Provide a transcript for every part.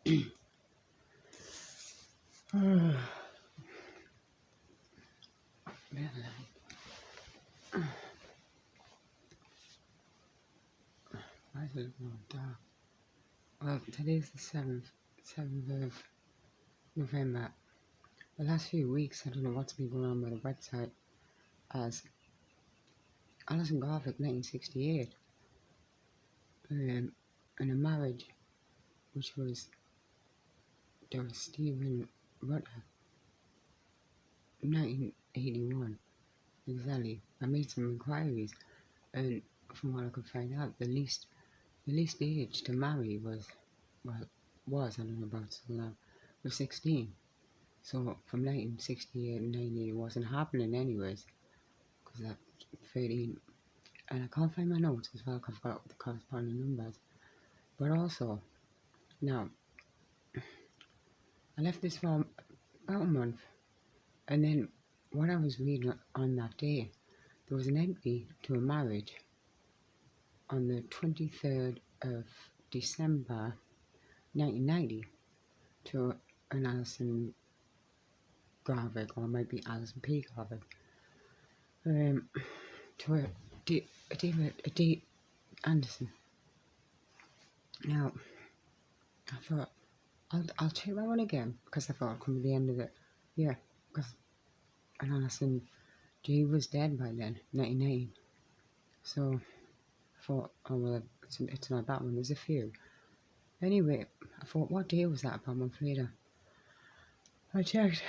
Why is it not dark? Well, today's the 7th of November. The last few weeks, I don't know what's been going on with the website, as Alison Garvick, 1968, in a marriage which was there was Stephen Rutter, 1981, exactly. I made some inquiries, and from what I could find out, the least age to marry was I don't know about so now, was 16. So from 1968 and 1980 it wasn't happening anyways, because that 13, and I can't find my notes as well because I've got the corresponding numbers. But also, now, I left this for about a month, and then what I was reading on that day, there was an entry to a marriage on the 23rd of December 1990 to an Alison Garvick, or it might be Alison P. Garvick, to a D. Anderson. Now, I thought, I'll check that one again, because I thought I'd come to the end of it. Yeah, because an Alison G was dead by then, 1990. So, I thought, oh well, it's not that one, there's a few. Anyway, I thought, what day was that? About a month later, I checked,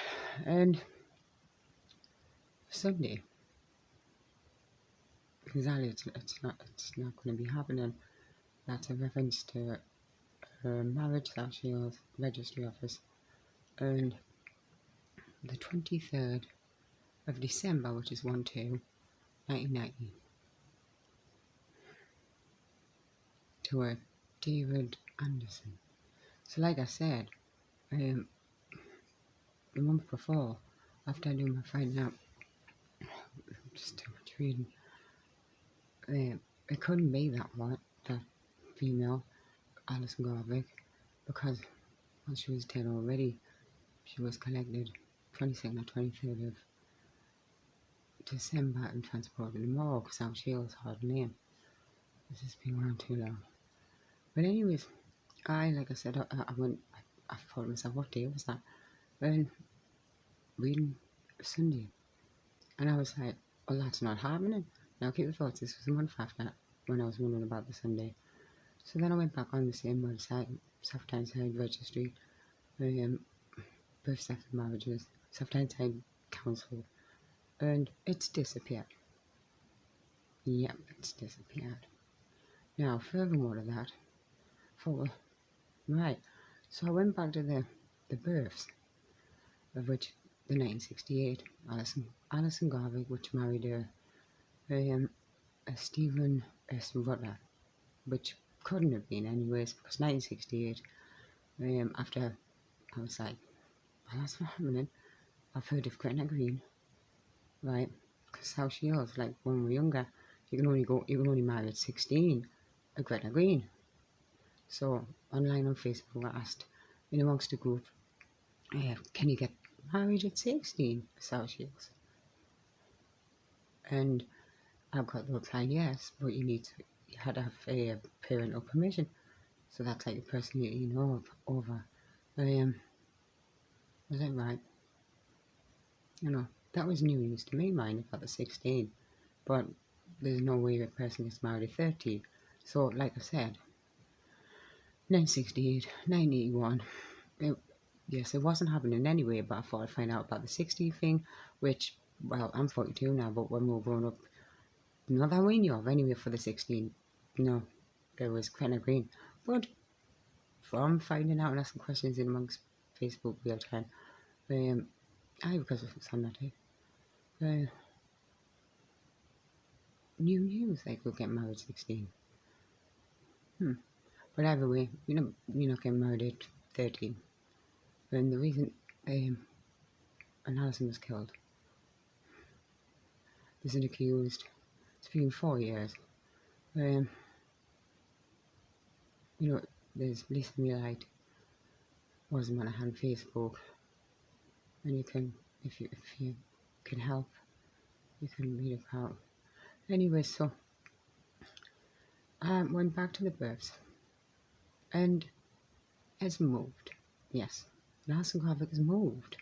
and Sunday. Exactly, it's not going to be happening. That's a reference to marriage that she was registry office, and the 23rd of December, which is 1/2/1990, to a David Anderson. So like I said, the month before, after I do my finding out, just too much reading, it couldn't be that female, Alison Garvick, because she was dead already. She was collected 22nd or 23rd of December and transported to the morgue, South Shields, hard name. This has been around too long. But anyways, like I said, I thought to myself, what day was that? And reading Sunday, and I was like, well, that's not happening. Now keep the thoughts, this was a month after when I was wondering about the Sunday. So then I went back on the same website, South Tyneside Registry, birth, sex and marriages, South Tyneside Council, and it's disappeared. Yep, it's disappeared. Now, furthermore to that, right, so I went back to the births, of which the 1968, Alison Garvick, which married a Stephen S. Rutter, which couldn't have been anyways, because 1968, after I was like, well, that's not happening. I've heard of Gretna Green, right? Because how she was, like when we were younger, you can only marry at 16 at Gretna Green. So online on Facebook, I asked in amongst the group, can you get married at 16 at South Shields? And I got the reply, yes, but you had to have a parental permission. So that's like the person you know of over. Was that right? You know, that was new news to me, mind, about the 16. But there's no way a person gets married at 30. So, like I said, 1968, 1981, yes, it wasn't happening anyway, but I thought I'd find out about the 60 thing, which, well, I'm 42 now, but when we were growing up, not that we knew of anyway for the 16, there was Gretna Green. But from finding out and asking questions in amongst Facebook real time, because it was on that day, new news, I could get married at 16. But either way, you're not getting married at 13. And the reason an Alison was killed, there's an accused, it's been 4 years. There's Lisa Millite, was Monaghan Facebook, and you can, if you can help, you can read about. Anyway, so I went back to the births, and it's moved. Yes, Alison Garvick has moved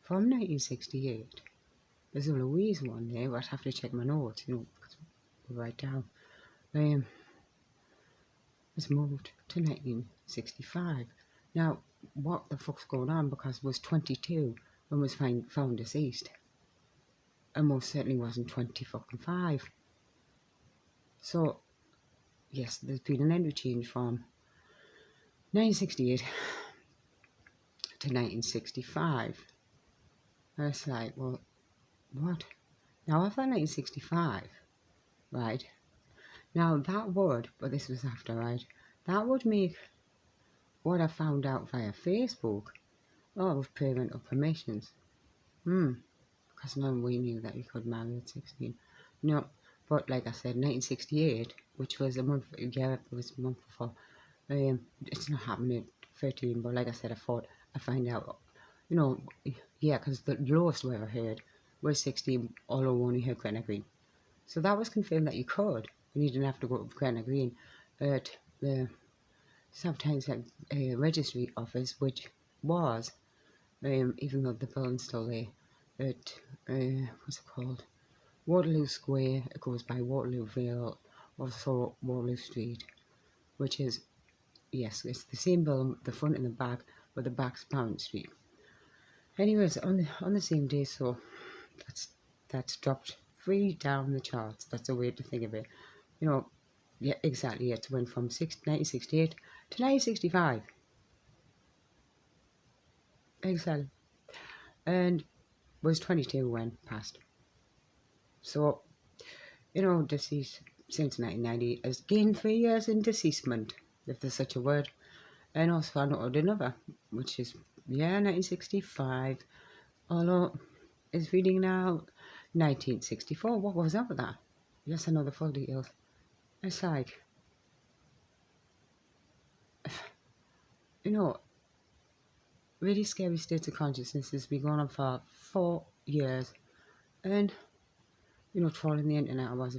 from 1968. There's a Louise one there, but I'd have to check my notes, because we write down. It's moved to 1965. Now, what the fuck's going on? Because it was 22 when was found deceased, and most certainly wasn't 25. So, yes, there's been an entry change from 1968 to 1965. And it's like, well, what? Now, after 1965, right? Now, that would, but this was after, right? That would make what I found out via Facebook, with parental permissions. Because none we knew that you could marry at 16. No, but like I said, 1968, which was a month, it was a month before. It's not happening at 13, but like I said, I find out, because the lowest we ever heard was 16, although we only heard Gretna Green. So that was confirmed that you could, and you didn't have to go to Gretna Green at the South Tyneside registry office, which was, even though the building's still there, at, what's it called? Waterloo Square. It goes by Waterloo Vale, also Waterloo Street, which is, yes, it's the same building, the front and the back, but the back's Parent Street. Anyways, on the same day, so that's dropped 3 down the charts. That's a way to think of it. Yeah, exactly. It went from 1968 to 1965. Exactly. And was 22 when passed. So, deceased since 1990 has gained 3 years in deceasement, if there's such a word. And also I noted another, which is, 1965. Although it's reading now 1964. What was up with that? Yes, I know the full details. It's like, really scary states of consciousness has been going on for 4 years. And, trolling the internet, I was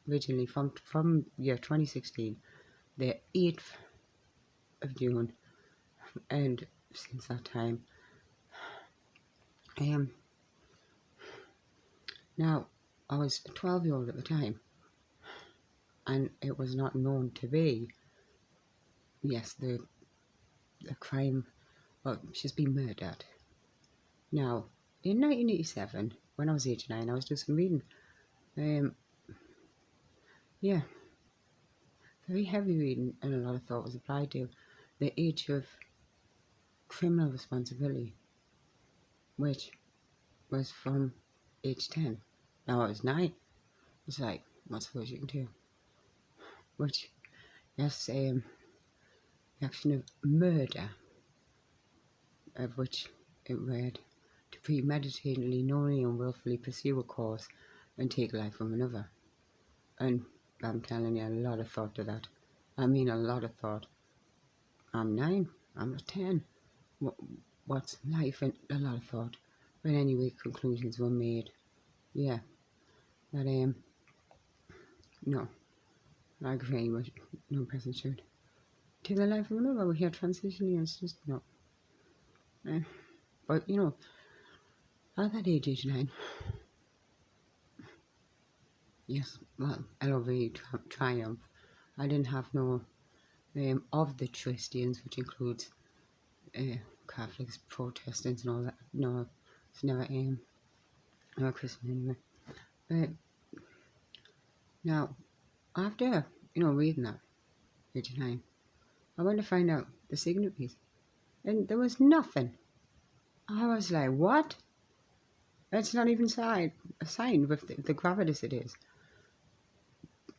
originally from year 2016, the 8th of June. And since that time, now, I was a 12-year-old at the time, and it was not known to be, yes, the crime, well, she's been murdered. Now, in 1987, when I was age 9, I was doing some reading. Very heavy reading, and a lot of thought was applied to the age of criminal responsibility, which was from age 10. Now I was 9. It's like, what suppose you can do? Which, yes, the action of murder, of which it read, to premeditatedly, knowingly and willfully pursue a cause and take life from another. And I'm telling you, a lot of thought to that. I mean, a lot of thought. I'm 9, I'm not 10. What's life? And a lot of thought. But anyway, conclusions were made. Yeah. That, no. I agree with no person should take the life of another. We're here transitioning, it's just no. But, at that age 9, yes, well, LOV triumph. I didn't have no of the Christians, which includes Catholics, Protestants, and all that. No, it's never a Christian anyway. But now, after reading that, age 9, I went to find out the signatories, and there was nothing. I was like, what? It's not even signed with the gravitas it is.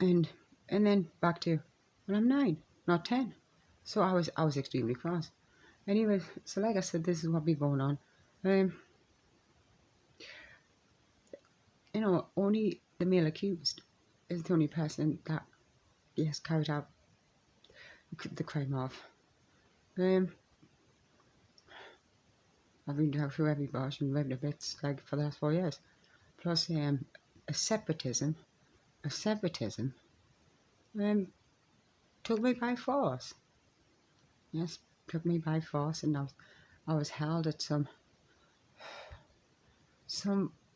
And then back to, well, I'm 9, not 10. So I was extremely cross. Anyway, so like I said, this is what be going on. Only the male accused is the only person that, yes, carried out the crime of. I've been down through every bush and read the bits like for the last 4 years. Plus, a separatism, um, took me by force. Yes, took me by force, and I was held at some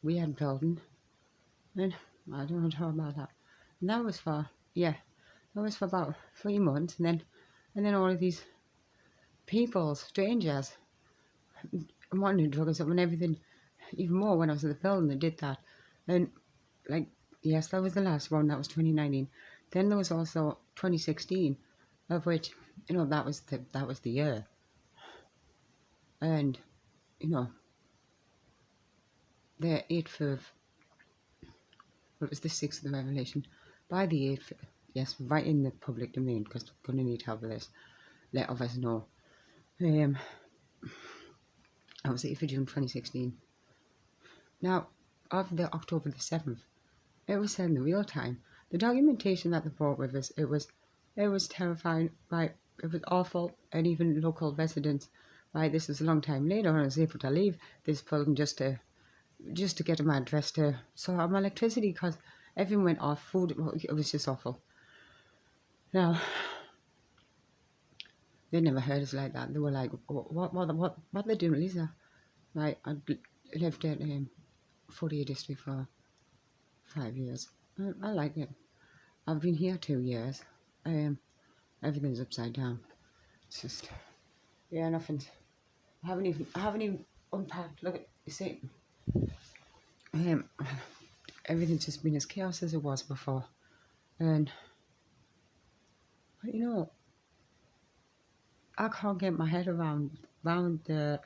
weird building, and I don't want to talk about that. And that was for about 3 months, and then all of these people, strangers, wanting to drug us up and everything. Even more when I was at the building, they did that, and like yes, that was the last one. That was 2019. Then there was also 2016, of which that was the year, and you know the 8th of it was the 6th of the Revelation. By the 8th, yes, right in the public domain, because we're going to need help with this. Let others know. That was the 8th of June 2016. Now, of the October the 7th, it was said in the real time. The documentation that they brought with us, it was terrifying. Right, it was awful, and even local residents. Right, this was a long time later when I was able to leave this building just to get to my address to sort out my electricity because everything went off. Food, it was just awful. Now, they never heard us like that. They were like, what they doing, Lisa? Right, I lived at 48 District for 5 years. I like it. I've been here 2 years. Everything's upside down. It's just, yeah, nothing. I haven't even unpacked. Look at, you see, everything's just been as chaos as it was before. And, I can't get my head around the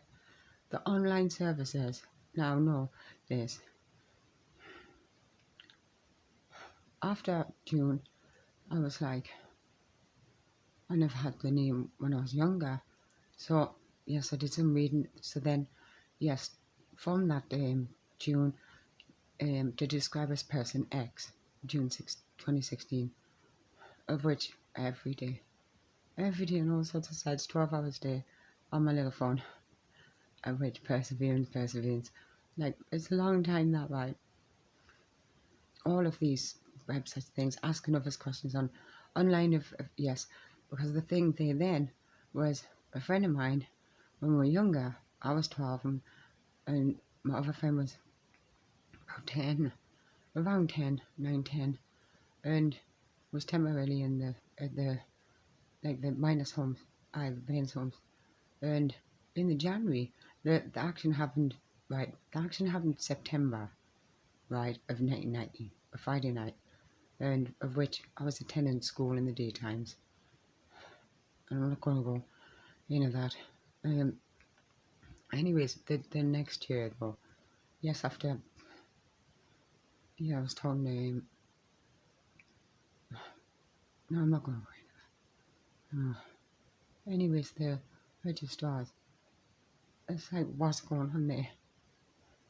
online services. Now, no, this. After June, I was like, I never had the name when I was younger. So, yes, I did some reading. So then, yes, from that June, to describe as person X, June 6, 2016, of which every day on all sorts of sites, 12 hours a day, on my little phone, of which perseverance. Like, it's a long time that, right? All of these website things, asking us questions online of yes, because the thing there then was a friend of mine when we were younger. I was 12 and my other friend was about 10, around 10, 9, 10, and was temporarily in the minus homes, the Baines homes, and in the January the action happened. Right, the action happened September, right, of 1990, a Friday night, and of which I was attending school in the daytimes. And I'm not going to go into that. Anyways, the next year though, yes, after, I was told no, I'm not going to go into that. Anyways, the registrars, it's like, what's going on there?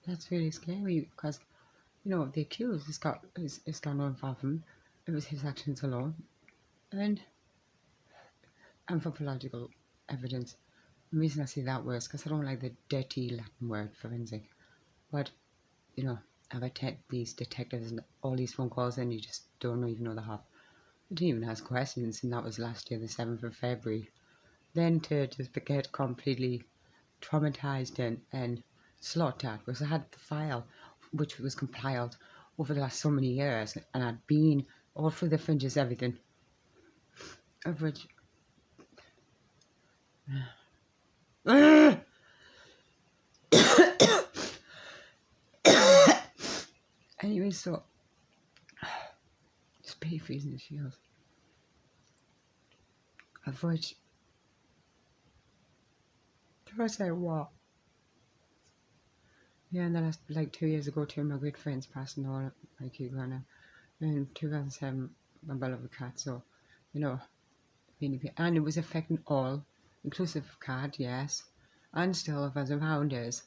That's really scary because, the accused is gone on far from, it was his actions alone, and anthropological evidence. The reason I say that word is because I don't like the dirty Latin word forensic. But, I've had these detectives and all these phone calls and you just don't even know the half. I didn't even ask questions, and that was last year, the 7th of February. Then to just get completely traumatized and slaughtered because I had the file which was compiled over the last so many years, and I'd been all through the fringes, everything. Of which anyway, so just pay freezing the shields. Of which, did I say what? Yeah, and then like 2 years ago, two of my great friends passed and all, like you, Glenna. In 2007, my beloved cat, so, and it was affecting all, inclusive of cat, yes, and still of us around us.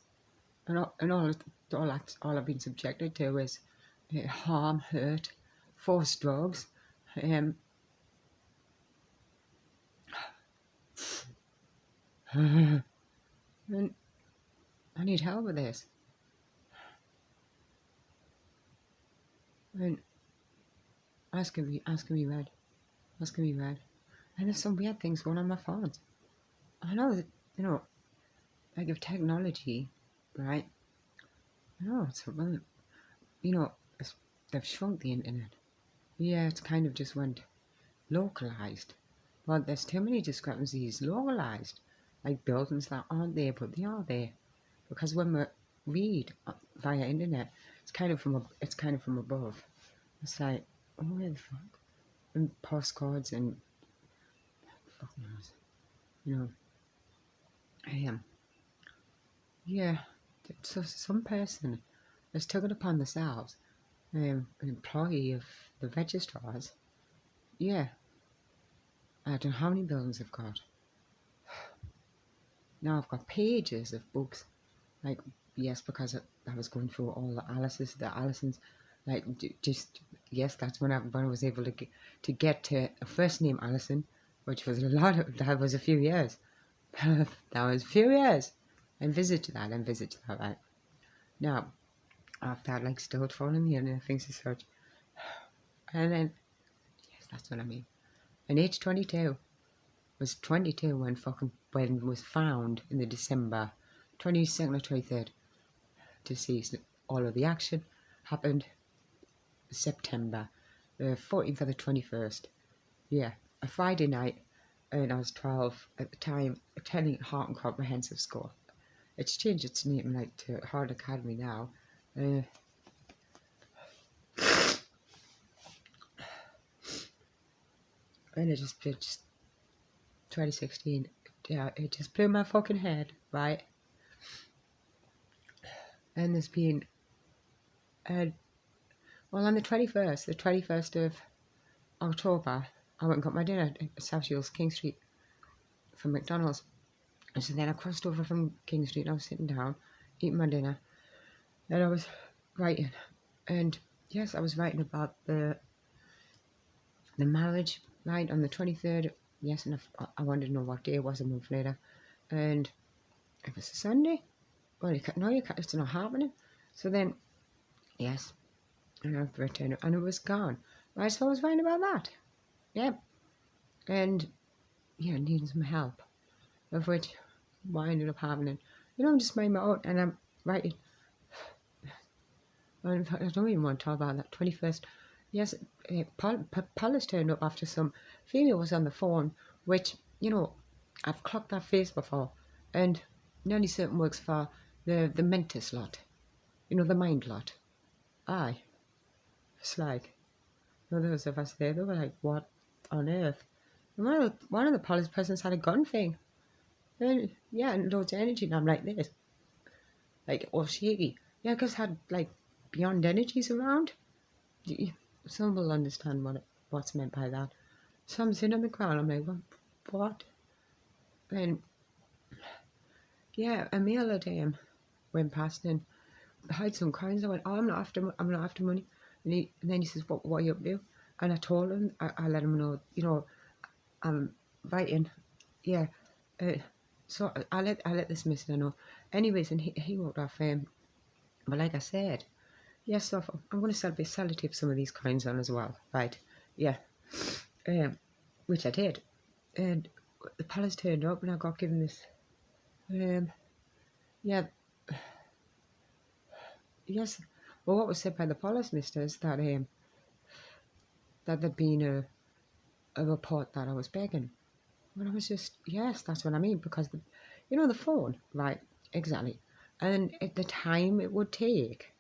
And all I've been subjected to is harm, hurt, forced drugs, and I need help with this. And asking me red. And there's some weird things going on my phone. I know that, like if technology, right? It's well, you know, they've shrunk the internet. Yeah, it's kind of just went localized. But there's too many discrepancies localized. Like buildings that aren't there, but they are there. Because when we read via internet, it's kind of from above. It's like, oh, where the fuck? And postcards and fuck knows. You know, I am. Yeah. So some person has taken it upon themselves, an employee of the registrars. Yeah. I don't know how many buildings I've got. Now I've got pages of books. Like, yes, because I was going through all the Alisons. Like, just, yes, that's when I was able to get to a first name Alison, which was that was a few years. That was a few years. And visit to that, right? Now, after that, like, still throwing me in things to search. And then, yes, that's what I mean. And age 22 was 22 when was found in the December 22nd or 23rd. Deceased. All of the action happened September the 14th or the 21st. Yeah, a Friday night, and I was 12 at the time, attending Harton Comprehensive School. It's changed its name like to Hard Academy now. And it just 2016. Yeah, it just blew my fucking head, right? And there's been, well, on the 21st of October, I went and got my dinner at South Shields, King Street, from McDonald's. And so then I crossed over from King Street and I was sitting down, eating my dinner, and I was writing. And yes, I was writing about the marriage, right, on the 23rd. Yes, and I wanted to know what day it was a month later. And it was a Sunday. Well, it's not happening. So then, yes, and I've returned it, and it was gone. Right, so I was writing about that. Yep. And, yeah, needing some help. Of which, what ended up happening, I'm just made my own, and I'm writing. And in fact, I don't even want to talk about that. 21st. Yes, Paula's turned up after some female was on the phone, which, I've clocked that face before. And Nelly certain works for the Mentis lot. The mind lot. Aye. It's like, those of us there, they were like, what on earth? And one of the police persons had a gun thing. And, yeah, and loads of energy. And I'm like this. Like, all shaky. Yeah, because had, like, beyond energies around. Some will understand what's meant by that. So I'm sitting on the ground. I'm like, what? And, yeah, a meal a day went past and had some coins. I went, oh, I'm not after money. And then he says, what are you up to? And I told him, I let him know, I'm writing. Yeah. So I let this mister know. Anyways, and he walked off. But like I said, yes, so I'm going to sellotape some of these coins on as well, right? Yeah. Which I did. And the palace turned up and I got given this. Yeah. Yes. Well, what was said by the police misters that there'd been a report that I was begging. Well, I was just, yes, that's what I mean, because the phone, right? Exactly. And at the time it would take,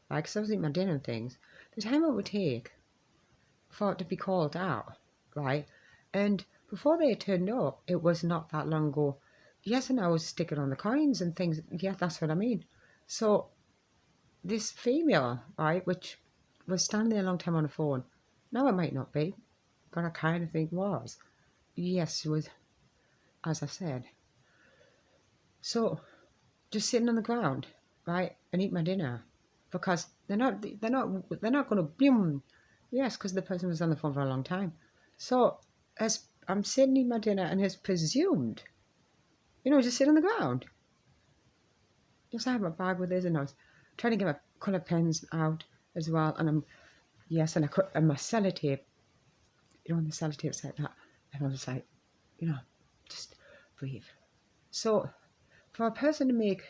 right, because I was eating my dinner and things, the time it would take for it to be called out, right? And before they turned up, it was not that long ago. Yes, and I was sticking on the coins and things. Yeah, that's what I mean. So this female, right, which was standing there a long time on the phone, now it might not be, but I kind of think was. Yes, she was, as I said. So just sitting on the ground, right, and eat my dinner, because they're not going to boom. Yes, because the person was on the phone for a long time. So as I'm sitting eating my dinner, and it's presumed, just sit on the ground. just had my bag with this, and I was trying to get my colour pens out as well, and and my sellotape, the sellotape's like that, and I was like, just breathe. So for a person to make,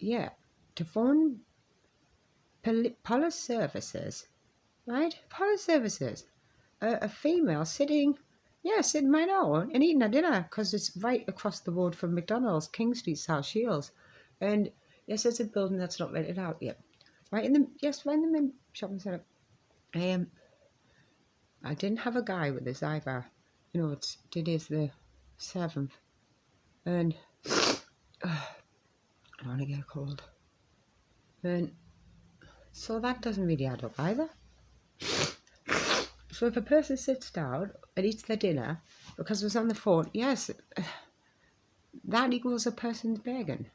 to phone police services, right? Police services, a female sitting right now and eating a dinner because it's right across the road from McDonald's, King Street, South Shields. And yes, it's a building that's not rented out yet. Right in the main shopping centre. I didn't have a guy with this either. Today's the 7th. And I don't want to get a cold. And so that doesn't really add up either. So if a person sits down and eats their dinner because it was on the phone, yes, that equals a person's begging.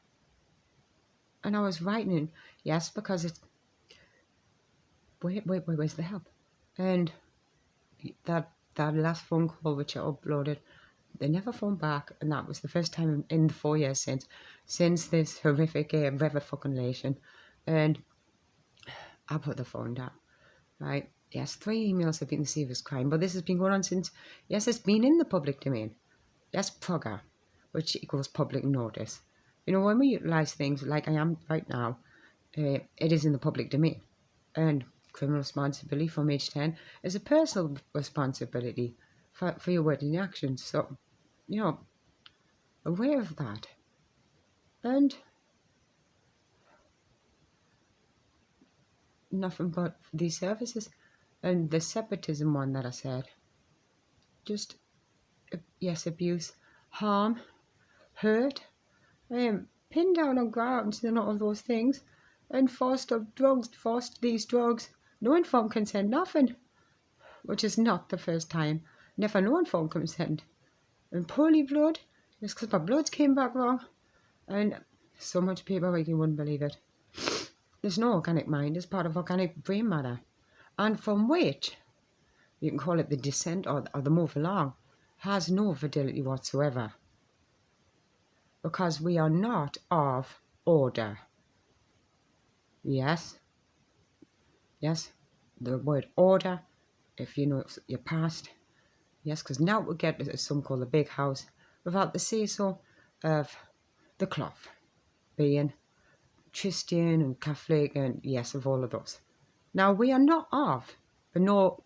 And I was writing, yes, because it's, where's the help? And that last phone call which I uploaded, they never phoned back, and that was the first time in the 4 years since this horrific revelation. And I put the phone down, right? Yes, 3 emails have been received as crime, but this has been going on since, yes, it's been in the public domain. Yes, PROGA, which equals public notice. When we utilise things like I am right now, it is in the public domain. And criminal responsibility from age 10 is a personal responsibility for your words and actions. So, aware of that. And nothing but these services. And the separatism one that I said, just, yes, abuse, harm, hurt, pinned down on grounds and all of those things, and forced these drugs, no informed consent, nothing, which is not the first time, never no informed consent, and poorly blood, just because my bloods came back wrong, and so much paperwork you wouldn't believe it. There's no organic mind, it's part of organic brain matter, and from which, you can call it the descent or the move along, has no fidelity whatsoever. Because we are not of order. Yes, the word order, if you know your past, yes, because now we get some call the big house, without the say-so of the cloth, being Christian and Catholic and yes, of all of those. Now we are not of, nor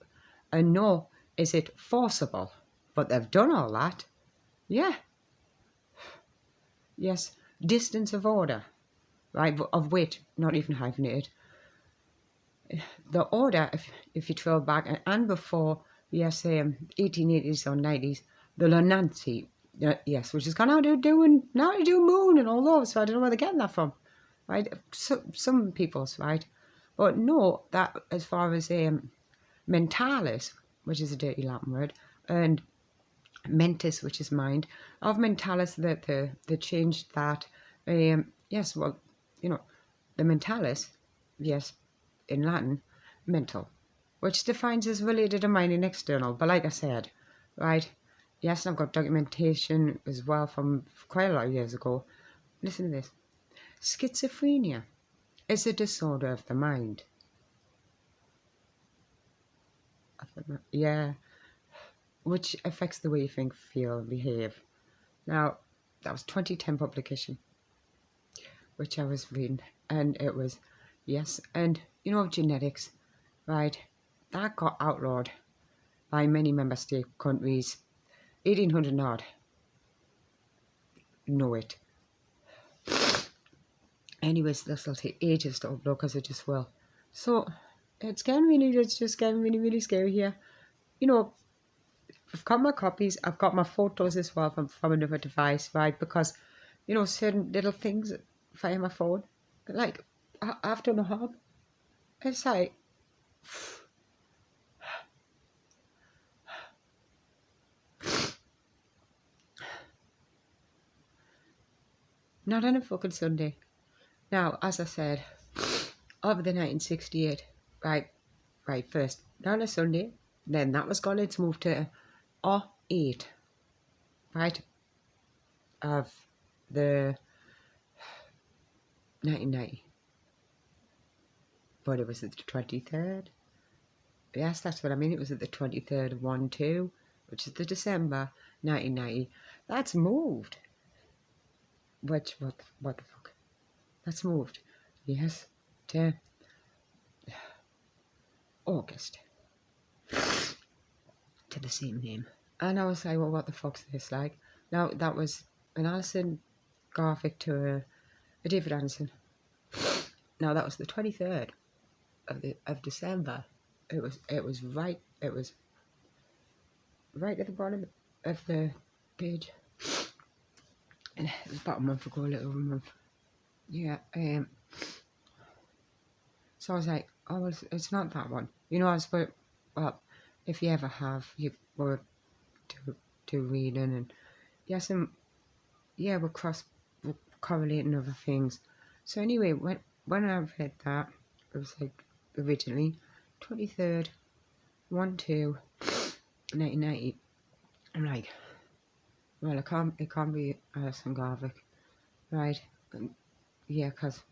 is it forcible, but they've done all that. Yeah. Yes, distance of order, right, of which, not even hyphenated. The order, if you travel back, and before, yes, 1880s or 90s, the Lonancy, yes, which has gone out to do moon and all those, so I don't know where they're getting that from, right, some people's, right, but no, that as far as mentalis, which is a dirty Latin word, and mentis, which is mind, of mentalis, that they changed that, yes, well, the mentalis, yes, in Latin, mental, which defines as related to mind and external, but like I said, right, yes, I've got documentation as well from quite a lot of years ago. Listen to this. Schizophrenia is a disorder of the mind. Yeah, which affects the way you think, feel, behave. Now, that was 2010 publication, which I was reading, and it was, yes, and genetics, right, that got outlawed by many member state countries, 1800 odd, know it. Anyways, this will take ages to upload because it just will. So, it's just getting really, really scary here. I've got my copies, I've got my photos as well from another device, right? Because, certain little things via my phone, like, I've done a hub. It's like, not on a fucking Sunday. Now, as I said, over the 1968, right, first, not on a Sunday, then that was gone, it's moved to 8, right, of the 1990. But it was at the 23rd. Yes, that's what I mean. It was at the 23rd of 1/2, which is the December 1990. That's moved. Which, what the fuck? That's moved. Yes, to August. To the same name. And I was like, well, what the fuck's this like? Now, that was an Alison Garvick to a David Anderson. Now, that was the 23rd of December. It was right at the bottom of the page. And it was about a month ago, a little over a month. Yeah, so I was like, oh, well, it's not that one. You know, I was, well, if you ever have, you were to reading, and yes, and yeah, we're correlating other things. So anyway, when I read that, it was like originally 23rd, 1/2, 1990. I'm like, well, it can't be Alison Garvick, right? Yeah, because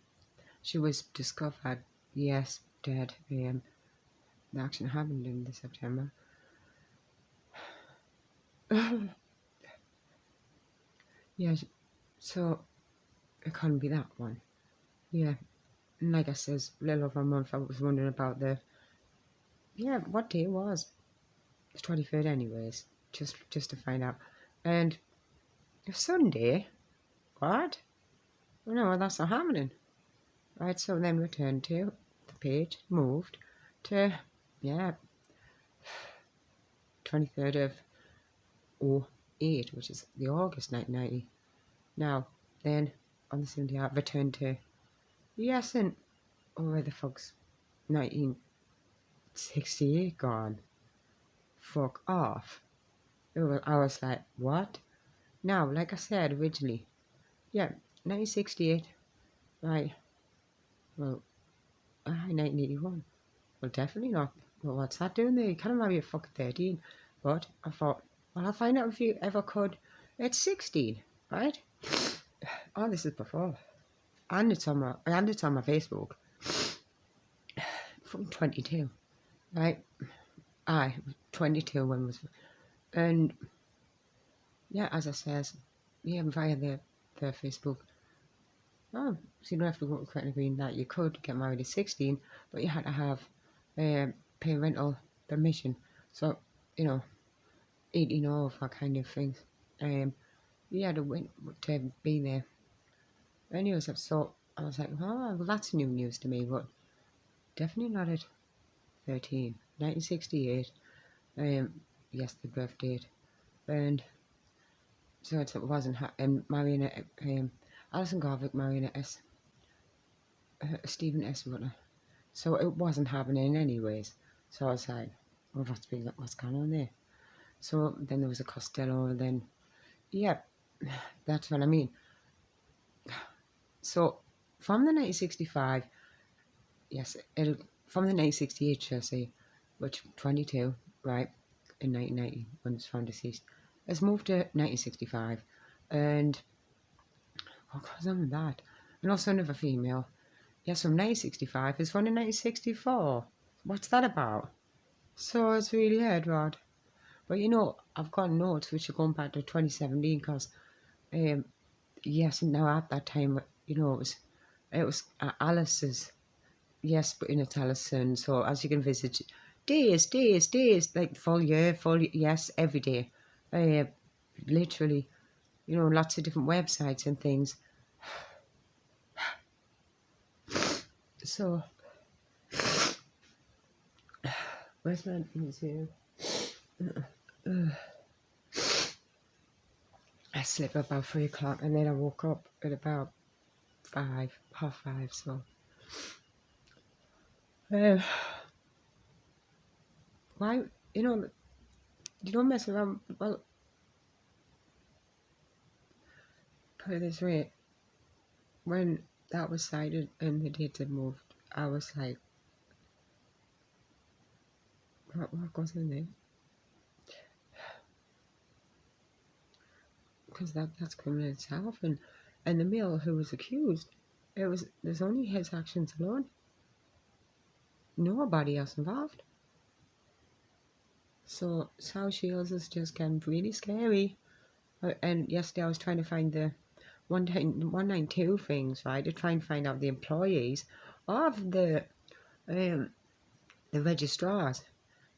she was discovered, yes, dead. The action happened in the September. Yeah, so it can't be that one. Yeah, and like I says, a little over a month, I was wondering about what day it was. The 23rd anyways, just to find out. And Sunday, what? Oh, no, that's not happening. Right, so then returned to the page, moved to, 23rd of 08, which is the August 1990. Now, then, on the same day, I returned to, yes, and, where the fuck's 1968 gone? Fuck off. I was like, what? Now, like I said originally, 1968, right, well, 1981, well, definitely not. Well, what's that doing there? You can't marry a fucking 13. But I thought, well, I'll find out if you ever could. It's 16, right? Oh, this is before. And it's on my Facebook. From 22, right? 22 when was, and yeah, as I says, via the Facebook. Oh, so you don't have to go to Credit Green that you could get married at 16, but you had to have parental permission. So, 18 or that kind of thing. You had to win to be there. Anyways, so I was like, oh, well, that's new news to me, but definitely not at 13. 1968. Yes, the birth date. And so it wasn't, and marrying Alison Garvick marrying Stephen S. Runner. So it wasn't happening anyways. So I was like, well, what's going on there? So then there was a Costello, and then, that's what I mean. So from the 1965, from the 1968 chassis, which 22, right, in 1990 when it's found deceased, has moved to 1965, and what goes on with that? And also another female. Yes, from 1965 is found in 1964. What's that about? So it's really hard, Rod. But I've got notes which are going back to 2017 because, yes, now at that time, it was Alice's, yes, but in it's Alison. So as you can visit, days, like full year, yes, every day. Literally, lots of different websites and things. So, where's my things here? I slept about 3 o'clock and then I woke up at about 5, half 5, so. Why, you don't mess around, well, put it this way, when that was cited and the date had moved, I was like, what goes in there? Because that's criminal itself, and the male who was accused, there's only his actions alone. Nobody else involved. So South Shields is just getting really scary. And yesterday I was trying to find the 192 things, right, to try and find out the employees of the registrars,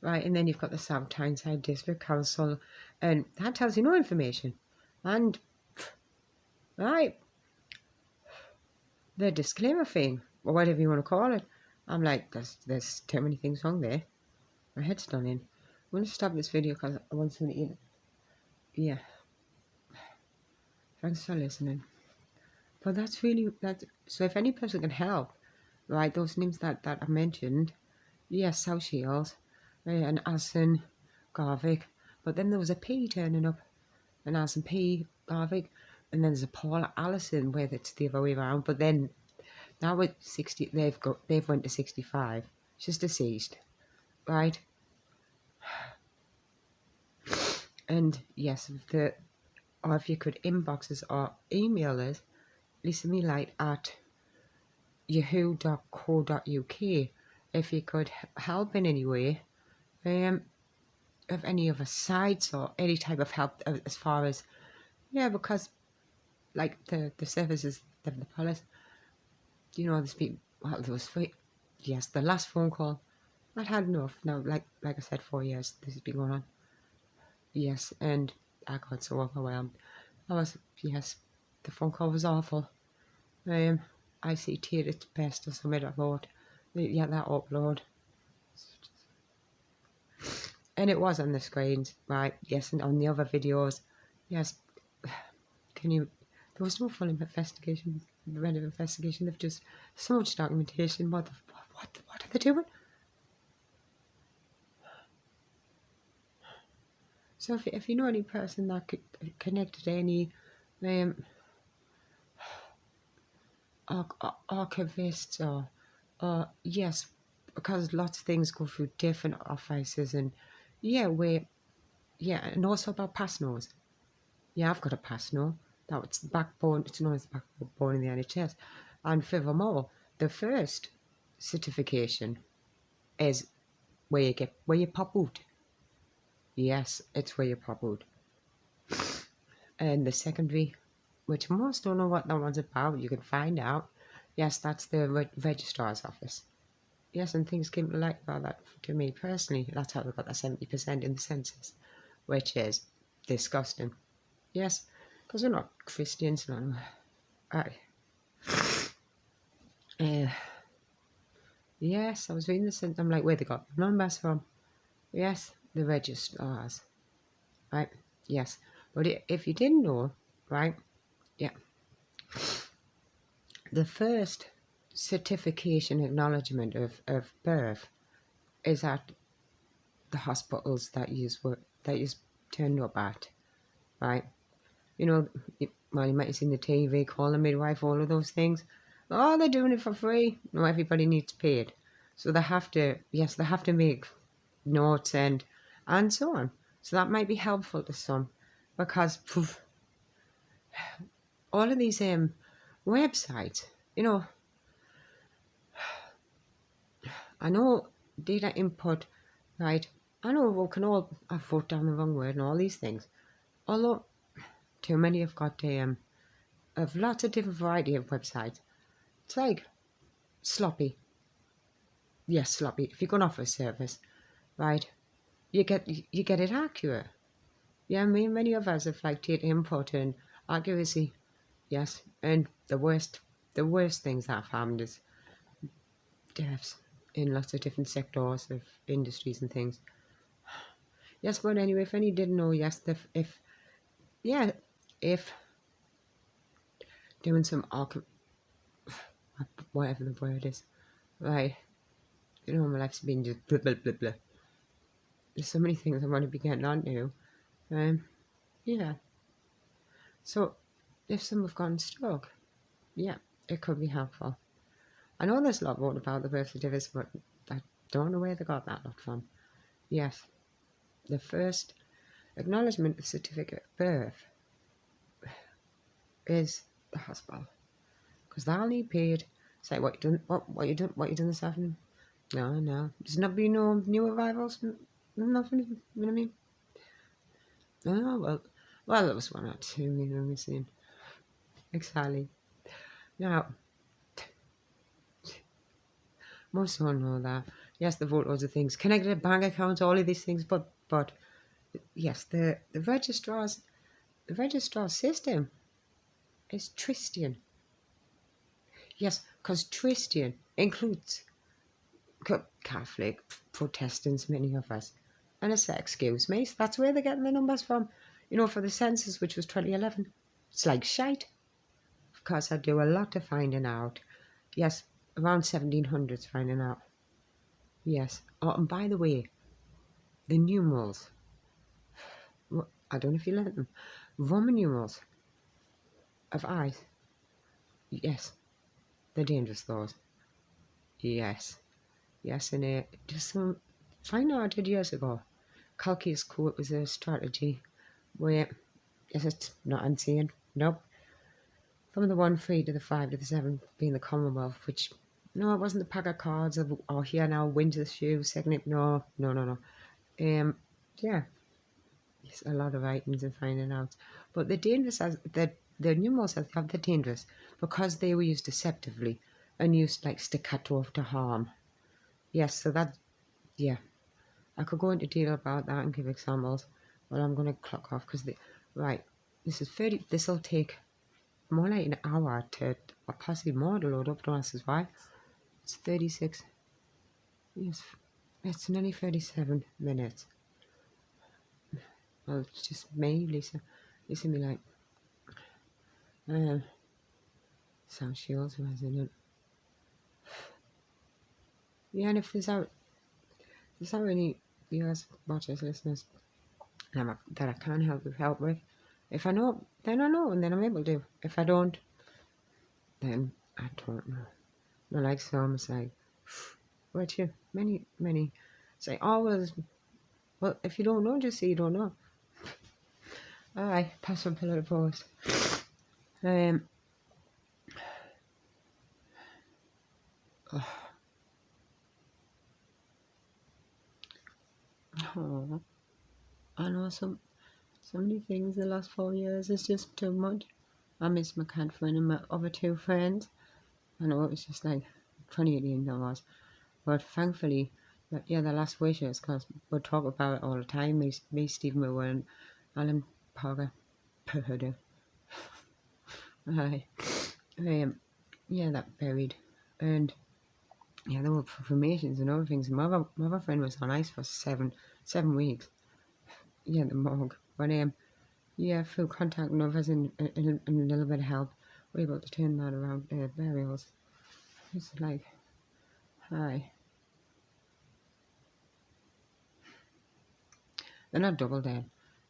right, and then you've got the South Tyneside District Council, and that tells you no information. And right, the disclaimer thing, or whatever you want to call it, I'm like, there's too many things wrong there. My head's done in. I'm going to stop this video because I want something to eat. Yeah. Thanks for listening. But that's really, so if any person can help, right, those names that I mentioned, yes, South Shields, and Alison Garvick, but then there was a P turning up, and Alison P. Garvick, and then there's a Paula Allison where it's the other way around, but then now at 60, they've went to 65. She's deceased, right? And yes, or if you could inbox us or email us, listenmelight at yahoo.co.uk if you could help in any way, of any other sites or any type of help as far as, yeah, because like the services, the police, there's been, well, there was free, yes, the last phone call, I'd had enough. Now, like I said, 4 years this has been going on. Yes, and I got so overwhelmed. Yes, the phone call was awful. ICT at its best or something I thought. Yeah, that upload. And it was on the screens, right? Yes, and on the other videos. Yes, there was no full investigation, they've just so much documentation. What are they doing? So if you know any person that could connect to any archivists or yes, because lots of things go through different offices, and and also about pass nos. Yeah, I've got a pass no. That's the backbone. It's known as the backbone in the NHS. And furthermore, the first certification is where you pop out. Yes, it's where you pop out. And the secondary, which most don't know what that one's about, you can find out. Yes, that's the Registrars office. Yes, and things came to light about that to me personally. That's how we got that 70% in the census, which is disgusting. Yes, because we're not Christians, no. Yes, I was reading this and I'm like, where they got the numbers from? Yes, the registrars, right? Yes, but if you didn't know, right? Yeah, the first certification acknowledgement of birth is at the hospitals that you turned up at, right? Well, you might have seen the TV, call a midwife, all of those things. Oh, they're doing it for free. No, everybody needs paid. So they have to make notes and so on. So that might be helpful to some, because all of these websites, I know data input, right? I know we can all have wrote down the wrong word and all these things. Although too many have got of lots of different variety of websites. It's like sloppy. Yes, sloppy. If you're going to offer a service, right, you get it accurate. Yeah, many of us have like data input and accuracy. Yes, and the worst things that I've found is deaths in lots of different sectors of industries and things. Yes, but anyway, if any didn't know, yes, if doing some whatever the word is, right? My life's been just blah blah blah blah. There's so many things I want to be getting on to. Yeah. So if some have gone stuck, yeah, it could be helpful. I know there's a lot wrote about the birth certificates, but I don't know where they got that lot from. Yes, the first acknowledgement of certificate of birth is the hospital. because they only paid. Say what you done, what you done this afternoon? No. There's not been no new arrivals. Nothing. You know what I mean? Oh well, there was one or two. You know what I'm saying? Exactly. Now, most all know that. Yes, they vote loads of things, connected bank accounts, all of these things. But yes, the registrar system is Tristian. Yes, because Tristian includes Catholic, Protestants, many of us. And I said, excuse me, so that's where they're getting the numbers from. You know, for the census, which was 2011. It's like shite. Of course, I do a lot of finding out. Yes, around 1700s finding out. Yes. Oh, and by the way, the numerals. I don't know if you learned them. Roman numerals of eyes. Yes, they're dangerous, those. Yes. Yes, and just some find out I did years ago. Calculus Court was a strategy where, yes, it's not insane. Nope. From the 1 3 to the 5 to the 7 being the Commonwealth, which, no, it wasn't the pack of cards of, oh, here now, winter shoes, second, no. Yeah, it's a lot of items and finding out. But the dangerous, as the numerals have the dangerous because they were used deceptively and used like staccato to harm. Yes, so that, yeah. I could go into detail about that and give examples, but I'm going to clock off because right, this is 30. This will take more like an hour to, or possibly more to load up. Don't ask us why. It's 36. Yes, it's nearly 37 minutes. Well, it's just me, Lisa. Lisa be like, South Shields resident. Yeah, and if there's any viewers, watchers, listeners that I can help with, if I know, then I know, and then I'm able to. If I don't, then I don't know. Not like some say, what you many say always. Well, if you don't know, just say you don't know. Aye, pass from pillar to post. Oh, oh, I know so many things the last 4 years is just too much. I miss my cat friend and my other two friends. I know it was just like 2018 that was, but thankfully, yeah, the last wishes because we talk about it all the time. Me, Stephen, Moore, and Alan Parker, Purdy. Aye, yeah, that buried, and yeah, there were formations and other things. My other friend was on ice for seven weeks. Yeah, the morgue, but yeah, through contact and others and a little bit of help, we're able to turn that around. Burials. It's like, hi. They're not double dead.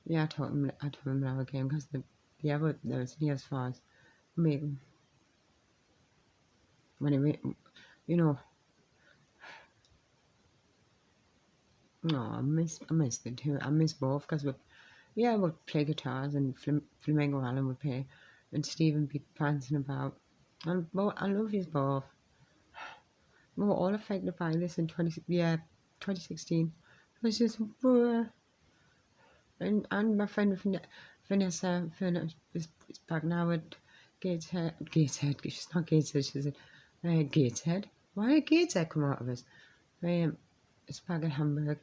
Yeah, I told him now again because but there's near as far as me when you know. No, I miss the two. I miss both because we'd play guitars and Flamingo Alan would play, and Stephen be prancing about. And both, I love you both. We were all affected by this in 2016. It was just and my friend Vanessa is back now at Gateshead. She's not Gateshead. She's at Gateshead. Why did Gateshead come out of us? It's back at Hamburg.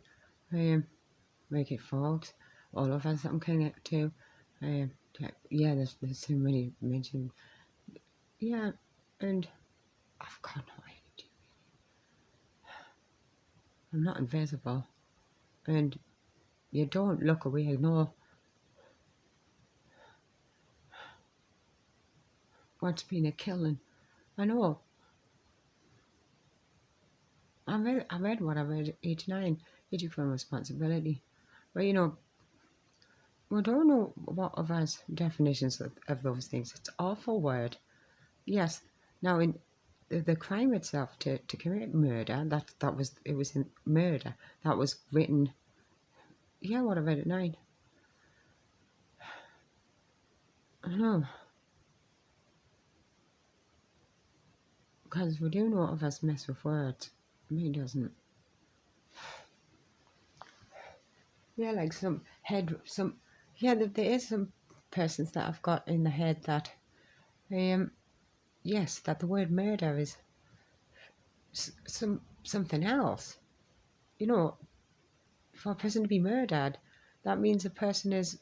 Make it Fox. All of us that I'm connected to. Yeah, there's so many mentioned. Yeah, and I've got no idea. I'm not invisible, and you don't look away. Ignore what's been a killing. I know. I read what I read at age 9, Age from Responsibility. But we don't know what of us definitions of those things. It's an awful word. Yes. Now in the crime itself to commit murder, it was in murder. That was written, yeah, what I read at 9. I know. because we do know of us mess with words. Me doesn't. Yeah, like there is some persons that I've got in the head that, yes, that the word murder is something else. You know, for a person to be murdered, that means a person is,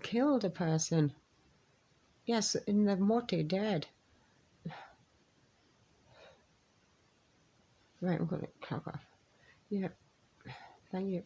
killed a person. Yes, in the morte, dead. Right, I'm going to clock off. Yeah, thank you.